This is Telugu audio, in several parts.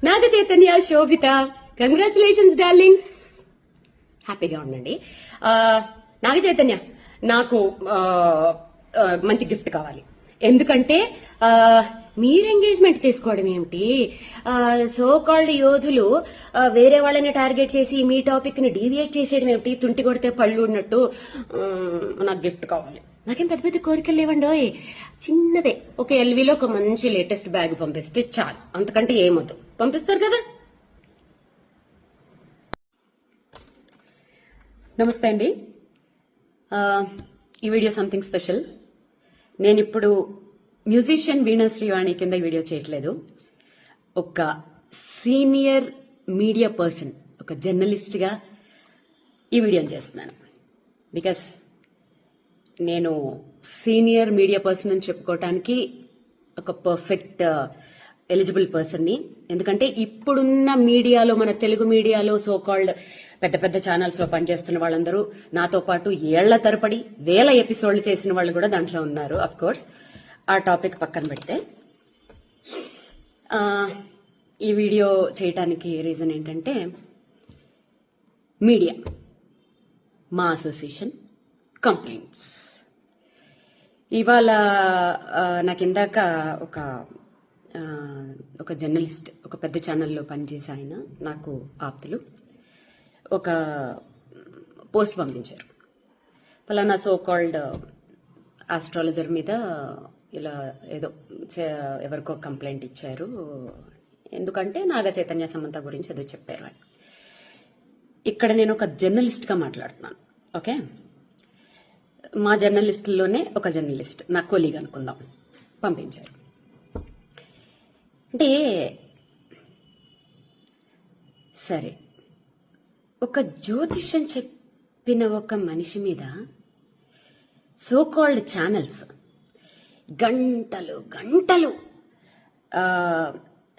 నాగ చైతన్య, శోభిత, కంగ్రాచులేషన్స్ డార్లింగ్స్. హ్యాపీగా ఉండండి. నాగ చైతన్య, నాకు మంచి గిఫ్ట్ కావాలి. ఎందుకంటే మీరు ఎంగేజ్మెంట్ చేసుకోవడం ఏమిటి? సో కాల్డ్ యోధులు వేరే వాళ్ళని టార్గెట్ చేసి మీ టాపిక్ ని డీవియేట్ చేసేయడం ఏమిటి? తుంటి కొడితే పళ్ళు ఉన్నట్టు. నాకు గిఫ్ట్ కావాలి. నాకేం పెద్ద పెద్ద కోరికలు లేవండోయ్, చిన్నదే. ఒక ఎల్వీలో ఒక మంచి లేటెస్ట్ బ్యాగ్ పంపిస్తే చాలు, అంతకంటే ఏమొద్దు. పంపిస్తారు కదా. నమస్తే అండి. ఈ వీడియో సంథింగ్ స్పెషల్. నేను ఇప్పుడు మ్యూజిషియన్ వీణా శ్రీవాణి కింద వీడియో చేయట్లేదు. ఒక సీనియర్ మీడియా పర్సన్, ఒక జర్నలిస్ట్గా ఈ వీడియోని చేస్తున్నాను. బికాస్ నేను సీనియర్ మీడియా పర్సన్ అని చెప్పుకోవటానికి ఒక పర్ఫెక్ట్ ఎలిజిబుల్ పర్సన్ని. ఎందుకంటే ఇప్పుడున్న మీడియాలో, మన తెలుగు మీడియాలో సో కాల్డ్ పెద్ద పెద్ద ఛానల్స్ లో పనిచేస్తున్న వాళ్ళందరూ నాతో పాటు ఏళ్ల తరపడి వేల ఎపిసోడ్లు చేసిన వాళ్ళు కూడా దాంట్లో ఉన్నారు. అఫ్ కోర్స్ ఆ టాపిక్ పక్కన పెడితే ఈ వీడియో చేయటానికి రీజన్ ఏంటంటే, మీడియా, మా అసోసియేషన్ కంప్లైంట్స్. ఇవాళ నాకు ఇందాక ఒక జర్నలిస్ట్, ఒక పెద్ద ఛానల్లో పనిచేసే ఆయన, నాకు ఆప్తులు, ఒక పోస్ట్ పంపించారు. పలానా సో కాల్డ్ ఆస్ట్రాలజర్ మీద ఇలా ఏదో ఎవరికో కంప్లైంట్ ఇచ్చారు. ఎందుకంటే నాగ చైతన్య సమంత గురించి ఏదో చెప్పారు అని. ఇక్కడ నేను ఒక జర్నలిస్ట్గా మాట్లాడుతున్నాను. ఓకే, మా జర్నలిస్టుల్లోనే ఒక జర్నలిస్ట్, నా కొలీగ్ అనుకుందాం, పంపించారు. అంటే సరే, ఒక జ్యోతిష్యం చెప్పిన ఒక మనిషి మీద సో కాల్డ్ ఛానల్స్ గంటలు గంటలు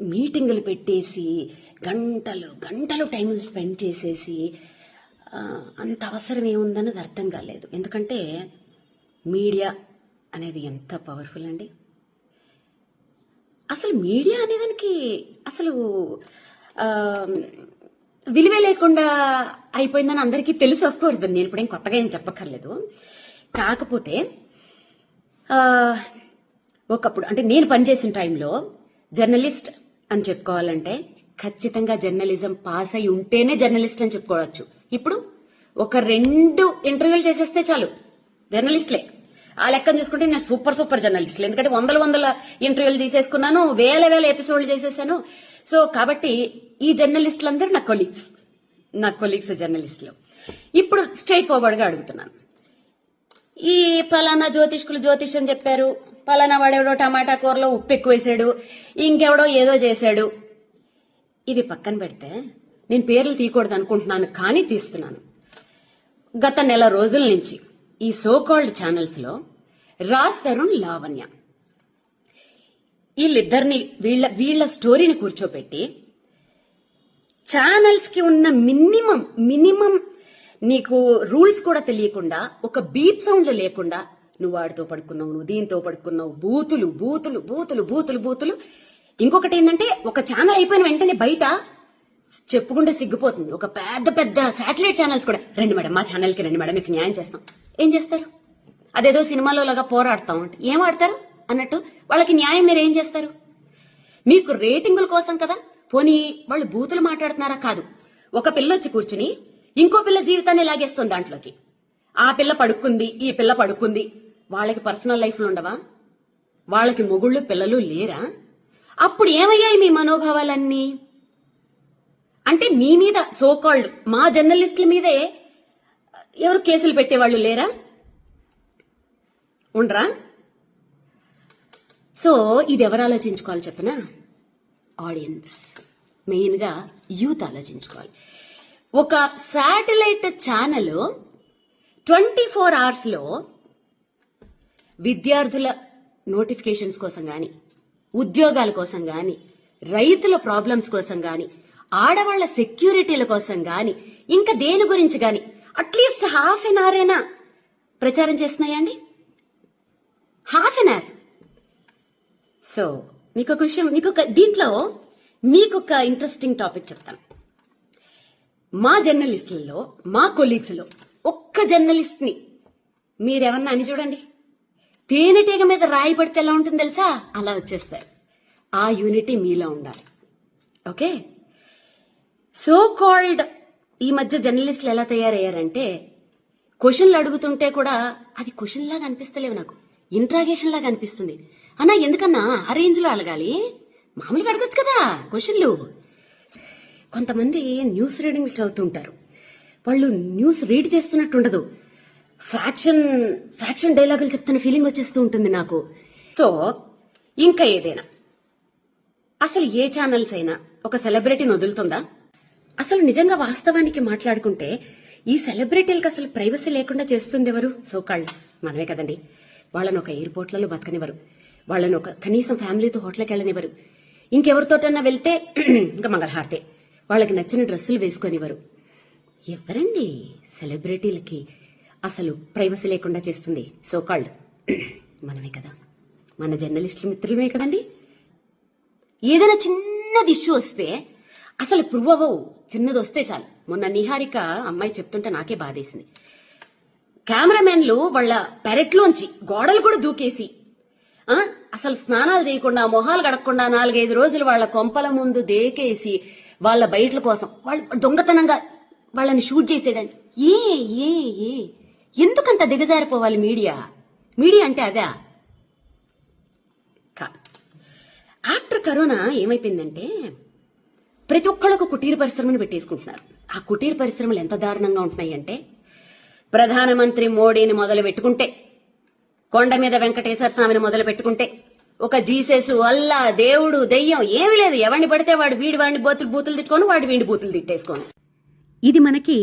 మీటింగులు పెట్టేసి గంటలు గంటలు టైం స్పెండ్ చేసేసి అంత అవసరం ఏముందన్నది అర్థం కాలేదు. ఎందుకంటే మీడియా అనేది ఎంత పవర్ఫుల్ అండి. అసలు మీడియా అనేదానికి అసలు విలువే లేకుండా అయిపోయిందని అందరికీ తెలుసు. ఆఫ్ కోర్స్ నేను ఇప్పుడేం కొత్తగా ఏం చెప్పక్కర్లేదు. కాకపోతే ఒకప్పుడు, అంటే నేను పనిచేసిన టైంలో జర్నలిస్ట్ అని చెప్పుకోవాలంటే ఖచ్చితంగా జర్నలిజం పాస్ అయి ఉంటేనే జర్నలిస్ట్ అని చెప్పుకోవచ్చు. ఇప్పుడు ఒక 2 ఇంటర్వ్యూలు చేసేస్తే చాలు జర్నలిస్ట్లే. ఆ లెక్కను చూసుకుంటే నేను సూపర్ జర్నలిస్టులు. ఎందుకంటే వందల ఇంటర్వ్యూలు తీసేసుకున్నాను, వేల ఎపిసోడ్లు చేసేసాను. సో కాబట్టి ఈ జర్నలిస్టులందరూ నా కొలీగ్స్ జర్నలిస్టులు. ఇప్పుడు స్ట్రైట్ ఫార్వర్డ్ గా అడుగుతున్నాను. ఈ పలానా జ్యోతిష్యం చెప్పారు, పలానా వాడెవడో టమాటా కూరలో ఉప్పు ఎక్కువ వేసాడు, ఇంకెవడో ఏదో చేశాడు, ఇవి పక్కన పెడితే నేను పేర్లు తీయకూడదు అనుకుంటున్నాను, కానీ తీస్తున్నాను. గత నెల రోజుల నుంచి ఈ సో కాల్డ్ ఛానల్స్ లో రాజ్ తరుణ్, లావణ్య, వీళ్ళిద్దరిని వీళ్ళ స్టోరీని కూర్చోపెట్టి ఛానల్స్ కి ఉన్న మినిమం నీకు రూల్స్ కూడా తెలియకుండా, ఒక బీప్ సౌండ్లు లేకుండా, నువ్వు వాడితో పడుకున్నావు, నువ్వు దీంతో పడుకున్నావు, బూతులు. ఇంకొకటి ఏంటంటే, ఒక ఛానల్ అయిపోయిన వెంటనే బయట చెప్పుకుంటే సిగ్గుపోతుంది, ఒక పెద్ద శాటిలైట్ ఛానల్స్ కూడా, రండి మేడం మా ఛానల్కి రండి మేడం, మీకు న్యాయం చేస్తాం. ఏం చేస్తారు? అదేదో సినిమాలో లాగా పోరాడతాం అంటే ఏం ఆడతారు అన్నట్టు వాళ్ళకి న్యాయం మీరు ఏం చేస్తారు? మీకు రేటింగుల కోసం కదా. పోనీ వాళ్ళు బూతులు మాట్లాడుతున్నారా? కాదు, ఒక పిల్ల వచ్చి కూర్చుని ఇంకో పిల్ల జీవితాన్ని లాగేస్తుంది దాంట్లోకి. ఆ పిల్ల పడుకుంది, ఈ పిల్ల పడుకుంది. వాళ్ళకి పర్సనల్ లైఫ్లు ఉండవా? వాళ్ళకి మొగుళ్ళు పిల్లలు లేరా? అప్పుడు ఏమయ్యాయి మీ మనోభావాలన్నీ? అంటే మీ మీద సో కాల్డ్ మా జర్నలిస్టుల మీదే ఎవరు కేసులు పెట్టేవాళ్ళు లేరా? ఉండరా? సో ఇది ఎవరు ఆలోచించుకోవాలి చెప్పనా? ఆడియన్స్, మెయిన్ గా యూత్ ఆలోచించుకోవాలి. ఒక శాటిలైట్ ఛానల్ 24 hours లో విద్యార్థుల నోటిఫికేషన్స్ కోసం గాని, ఉద్యోగాల కోసం గాని, రైతుల ప్రాబ్లమ్స్ కోసం గాని, ఆడవాళ్ల సెక్యూరిటీల కోసం గాని, ఇంకా దేని గురించి గాని అట్లీస్ట్ ½ an hour అయినా ప్రచారం చేస్తున్నాయండి. ½ an hour. సో మీకు ఒక విషయం, దీంట్లో మీకు ఒక ఇంట్రెస్టింగ్ టాపిక్ చెప్తాను. మా జర్నలిస్టులలో, మా కొలీగ్స్ లో ఒక్క జర్నలిస్ట్ ని మీరెవరన్నా అని చూడండి, తేనెటీగ మీద రాయి పడితే ఎలా ఉంటుంది తెలుసా, అలా వచ్చేస్తారు. ఆ యూనిటీ మీలో ఉండాలి. ఓకే, సో కాల్డ్ ఈ మధ్య జర్నలిస్టులు ఎలా తయారయ్యారంటే, క్వశ్చన్లు అడుగుతుంటే కూడా అది క్వశ్చన్ లాగా అనిపిస్తలేవు, నాకు ఇంట్రాగేషన్ లాగా అనిపిస్తుంది. అన్నా ఎందుకన్నా ఆ రేంజ్ లో అడగాలి, మామూలుగా అడగచ్చు కదా క్వశ్చన్లు. కొంతమంది న్యూస్ రీడింగ్ చదువుతుంటారు, వాళ్ళు న్యూస్ రీడ్ చేస్తున్నట్టు ఉండదు, ఫ్యాక్షన్ డైలాగులు చెప్తున్న ఫీలింగ్ వచ్చేస్తూ ఉంటుంది నాకు. సో ఇంకా ఏదైనా, అసలు ఏ ఛానల్స్ అయినా ఒక సెలబ్రిటీని వదులుతుందా? అసలు నిజంగా వాస్తవానికి మాట్లాడుకుంటే ఈ సెలబ్రిటీలకు అసలు ప్రైవసీ లేకుండా చేస్తుంది ఎవరు? సోకాళ్ళు మనమే కదండి. వాళ్ళని ఒక ఎయిర్పోర్ట్లలో బతకనివ్వరు, వాళ్ళని ఒక కనీసం ఫ్యామిలీతో హోటల్కి వెళ్ళనివ్వరు, ఇంకెవరితోటన్నా వెళ్తే ఇంకా మంగళహారతే, వాళ్ళకి నచ్చిన డ్రెస్సులు వేసుకొనివ్వరు. ఎవరండి సెలబ్రిటీలకి అసలు ప్రైవసీ లేకుండా చేస్తుంది? సోకాల్డ్ మనమే కదా, మన జర్నలిస్టుల మిత్రులమే కదండి. ఏదైనా చిన్నది ఇష్యూ వస్తే అసలు ప్రూవ్ అవ్వవు, చిన్నది వస్తే చాలు. మొన్న నిహారిక అమ్మాయి చెప్తుంటే నాకే బాధేసింది. కెమెరామెన్లు వాళ్ళ పెరట్లోంచి గోడలు కూడా దూకేసి అసలు స్నానాలు చేయకుండా, మొహాలు కడగకుండా 4-5 రోజులు వాళ్ళ కొంపల ముందు దేకేసి వాళ్ళ బయటల కోసం వాళ్ళు దొంగతనంగా వాళ్ళని షూట్ చేసేయడానికి. ఏ ఏ ఏ ఎందుకంత దిగజారిపోవాలి మీడియా? మీడియా అంటే అదా? కాదు. ఆఫ్టర్ కరోనా ఏమైపోయిందంటే ప్రతి ఒక్కళ్ళకు కుటీర పరిశ్రమను పెట్టేసుకుంటున్నారు. ఆ కుటీర పరిశ్రమలు ఎంత దారుణంగా ఉంటున్నాయి అంటే, ప్రధానమంత్రి మోడీని మొదలు పెట్టుకుంటే, కొండ మీద వెంకటేశ్వర స్వామిని మొదలు పెట్టుకుంటే, ఒక జీసస్, అల్లా, దేవుడు, దెయ్యం ఏమీ లేదు. ఎవరిని పడితే వాడు వాడిని బూతులు తిట్టుకొని, వాడు వీడి బూతులు తిట్టేసుకోను. ఇది మనకి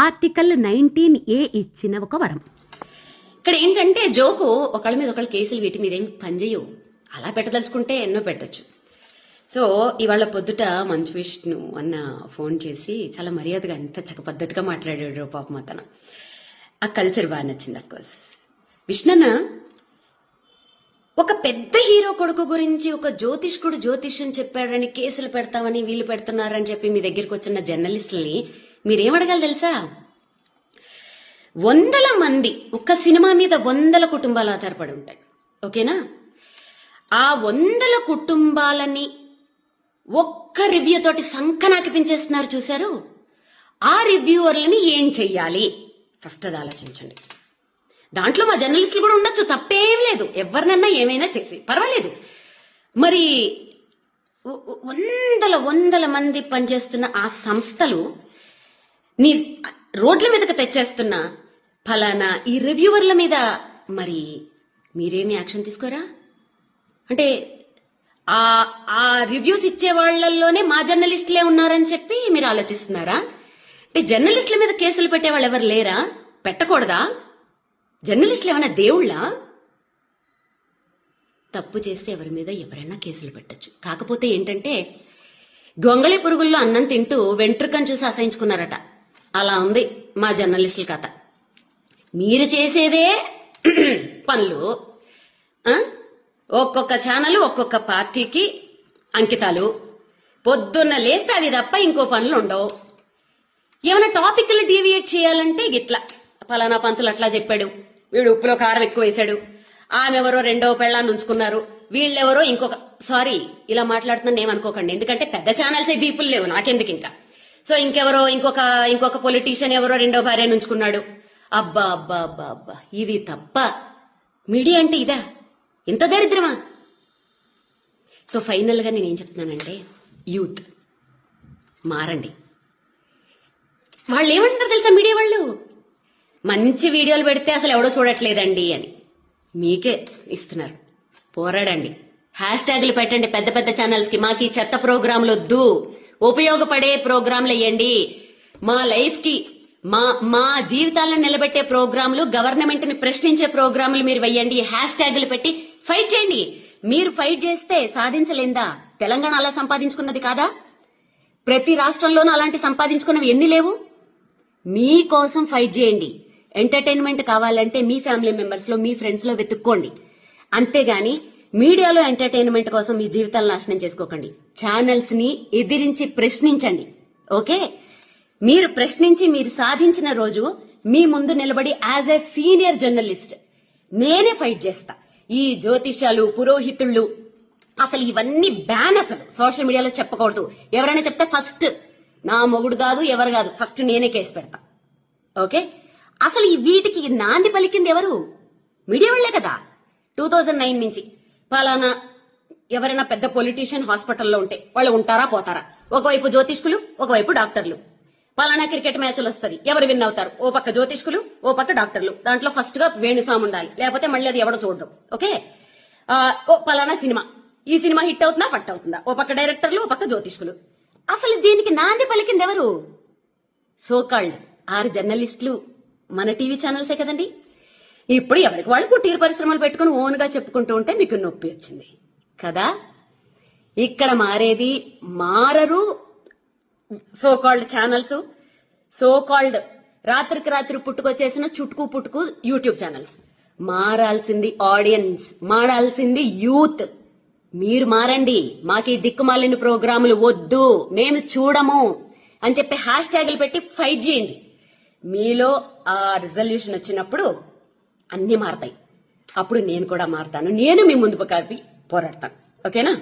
ఆర్టికల్ 19A ఇచ్చిన ఒక వరం. ఇక్కడ ఏంటంటే జోకు, ఒకళ్ళ మీద ఒకళ్ళు కేసులు వీటి మీద ఏం పనిచేయవు. అలా పెట్టదలుచుకుంటే ఎన్నో పెట్టచ్చు. సో ఇవాళ పొద్దుట మంచు విష్ణు అన్న ఫోన్ చేసి చాలా మర్యాదగా, ఎంత చక్క పద్ధతిగా మాట్లాడాడు పాపం అతను. ఆ కల్చర్ బాగా నచ్చింది. అఫ్కోర్స్ విష్ణన్న ఒక పెద్ద హీరో కొడుకు గురించి ఒక జ్యోతిష్కుడు జ్యోతిష్యం చెప్పాడని కేసులు పెడతామని వీళ్ళు పెడుతున్నారని చెప్పి మీ దగ్గరికి వచ్చిన జర్నలిస్టులని మీరేమడగాలి తెలుసా? 100 మంది, ఒక్క సినిమా మీద 100 కుటుంబాలు ఆధారపడి ఉంటాయి. ఓకేనా? ఆ 100 కుటుంబాలని ఒక్క రివ్యూ తోటి సంకనాకి పెంచేస్తున్నారు చూశారు. ఆ రివ్యూవర్లని ఏం చెయ్యాలి ఫస్ట్ అది ఆలోచించండి. దాంట్లో మా జర్నలిస్టులు కూడా ఉండొచ్చు, తప్పేం లేదు, ఎవరినన్నా ఏమైనా చేసి పర్వాలేదు. మరి 100 మంది పనిచేస్తున్న ఆ సంస్థలు నీ రోడ్ల మీదకి తెచ్చేస్తున్న ఫలానా ఈ రివ్యూవర్ల మీద మరి మీరేమి యాక్షన్ తీసుకోరా? అంటే ఆ రివ్యూస్ ఇచ్చే వాళ్లలోనే మా జర్నలిస్టులే ఉన్నారని చెప్పి మీరు ఆలోచిస్తున్నారా? అంటే జర్నలిస్టుల మీద కేసులు పెట్టే వాళ్ళు ఎవరు లేరా? పెట్టకూడదా? జర్నలిస్టులు ఏమైనా దేవుళ్ళా? తప్పు చేస్తే ఎవరి మీద ఎవరైనా కేసులు పెట్టచ్చు. కాకపోతే ఏంటంటే గొంగళి పురుగుల్లో అన్నం తింటూ వెంట్రుకను చూసి అసహించుకున్నారట. అలా ఉంది మా జర్నలిస్టుల కథ. మీరు చేసేదే పనులు, ఒక్కొక్క ఛానల్ ఒక్కొక్క పార్టీకి అంకితాలు, పొద్దున్న లేస్తే అవి తప్ప ఇంకో పనులు ఉండవు. ఏమైనా టాపిక్లు డీవియేట్ చేయాలంటే గిట్లా, ఫలానా పంతులు అట్లా చెప్పాడు, వీడు ఉప్పులో కారం ఎక్కువ వేశాడు, ఆమెవరో 2వ పెళ్ళాన్ని ఉంచుకున్నారు, వీళ్ళెవరో ఇంకొక, సారీ ఇలా మాట్లాడుతున్నాను ఏమనుకోకండి, ఎందుకంటే పెద్ద ఛానల్స్ బీపుల్ లేవు నాకెందుకు ఇంకా. సో ఇంకెవరో ఇంకొక పొలిటీషియన్ ఎవరో 2వ భార్యను ఉంచుకున్నాడు. అబ్బా అబ్బా అబ్బా అబ్బా, ఇవి తప్ప మీడియా అంటే ఇదా? ఇంత దరిద్రమా? సో ఫైనల్గా నేనేం చెప్తున్నానంటే, యూత్ మారండి. వాళ్ళు ఏమంటారు తెలుసా మీడియా వాళ్ళు? మంచి వీడియోలు పెడితే అసలు ఎవడో చూడట్లేదండి అని మీకే ఇస్తున్నారు. పోరాడండి, హ్యాష్ట్యాగులు పెట్టండి పెద్ద పెద్ద ఛానల్స్ కి. మాకు ఈ చెత్త ప్రోగ్రాంలు వద్దు, ఉపయోగపడే ప్రోగ్రాంలు వేయండి. మా లైఫ్ కి, మా జీవితాలను నిలబెట్టే ప్రోగ్రాంలు, గవర్నమెంట్ ని ప్రశ్నించే ప్రోగ్రాంలు మీరు వెయ్యండి. హ్యాష్ట్యాగులు పెట్టి ఫైట్ చేయండి. మీరు ఫైట్ చేస్తే సాధించలేందా? తెలంగాణ అలా సంపాదించుకున్నది కాదా? ప్రతి రాష్ట్రంలోనూ అలాంటి సంపాదించుకున్నవి ఎన్ని లేవు? మీకోసం ఫైట్ చేయండి. ఎంటర్టైన్మెంట్ కావాలంటే మీ ఫ్యామిలీ మెంబర్స్ లో, మీ ఫ్రెండ్స్ లో వెతుక్కోండి. అంతేగాని మీడియాలో ఎంటర్టైన్మెంట్ కోసం మీ జీవితాలు నాశనం చేసుకోకండి. ఛానల్స్ ని ఎదిరించి ప్రశ్నించండి. ఓకే, మీరు ప్రశ్నించి మీరు సాధించిన రోజు మీ ముందు నిలబడి యాజ్ ఎ సీనియర్ జర్నలిస్ట్ నేనే ఫైట్ చేస్తా. ఈ జ్యోతిష్యాలు, పురోహితుళ్ళు, అసలు ఇవన్నీ బ్యాన్. అసలు సోషల్ మీడియాలో చెప్పకూడదు. ఎవరైనా చెప్తే ఫస్ట్ నా మొగుడు కాదు, ఎవరు కాదు, ఫస్ట్ నేనే కేసు పెడతా. ఓకే, అసలు ఈ వీటికి నాంది పలికింది ఎవరు? మీడియా వాళ్లే కదా. 2009 నుంచి పలానా ఎవరైనా పెద్ద పొలిటీషియన్ హాస్పిటల్లో ఉంటే వాళ్ళు ఉంటారా పోతారా? ఒకవైపు జ్యోతిష్కులు, ఒకవైపు డాక్టర్లు. పలానా క్రికెట్ మ్యాచ్లు వస్తుంది, ఎవరు విన్ అవుతారు? ఓ పక్క జ్యోతిష్కులు, ఓ పక్క డాక్టర్లు. దాంట్లో ఫస్ట్ గా వేణుస్వామి ఉండాలి, లేకపోతే మళ్ళీ అది ఎవడో చూడడం. ఓకే, ఓ పలానా సినిమా, ఈ సినిమా హిట్ అవుతుందా ఫట్ అవుతుందా? ఓ పక్క డైరెక్టర్లు, ఓ పక్క జ్యోతిష్కులు. అసలు దీనికి నాంది పలికింది ఎవరు? సోకాల్డ్ 6 జర్నలిస్టులు మన టీవీ ఛానల్సే కదండి. ఇప్పుడు ఎవరికి వాళ్ళు కుటీర పరిశ్రమలు పెట్టుకుని ఓన్ గా చెప్పుకుంటూ ఉంటే మీకు నొప్పి వచ్చింది కదా. ఇక్కడ మారేది మారరు సోకాల్డ్ ఛానల్స్, సోకాల్డ్ రాత్రికి రాత్రి పుట్టుకొచ్చేసిన చుట్టుకు పుట్టుకు యూట్యూబ్ ఛానల్స్. మారాల్సింది ఆడియన్స్, మారాల్సింది యూత్. మీరు మారండి. మాకు ఈ దిక్కుమాలిన ప్రోగ్రాములు వద్దు, మేము చూడము అని చెప్పి హ్యాష్ ట్యాగులు పెట్టి ఫైట్ చేయండి. మీలో ఆ రిజల్యూషన్ వచ్చినప్పుడు అన్ని మారతాయి. అప్పుడు నేను కూడా మారతాను. నేను మీ ముందు కలిపి పోరాడతాను. ఓకేనా?